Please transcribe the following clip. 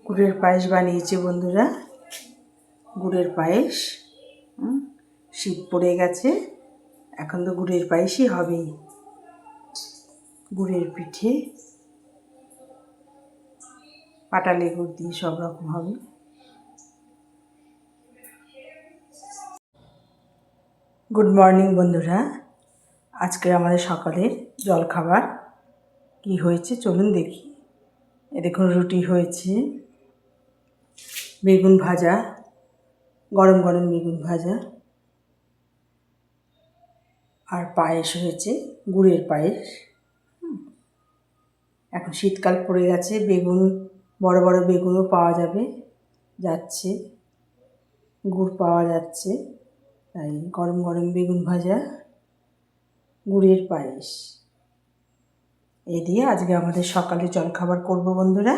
গুড়ের পায়েস বানিয়েছি বন্ধুরা, গুড়ের পায়েস। শীত পড়ে গেছে, এখন তো গুড়ের পায়েসই হবেই। গুড়ের পিঠে, পাটালি গুড় দিয়ে সব রকম হবে। গুড মর্নিং বন্ধুরা, আজকে আমাদের সকালের জলখাবার কি হয়েছে চলুন দেখি। দেখুন, রুটি হয়েছে, বেগুন ভাজা, গরম গরম বেগুন ভাজা, আর পায়েস হয়েছে, গুড়ের পায়েস। এখন শীতকাল পড়ে গেছে, বেগুন, বড় বড় বেগুনও পাওয়া যাচ্ছে, গুড় পাওয়া যাচ্ছে, তাই গরম গরম বেগুন ভাজা, গুড়ের পায়েস, এই দিয়ে আজকে আমাদের সকালে জলখাবার করব বন্ধুরা।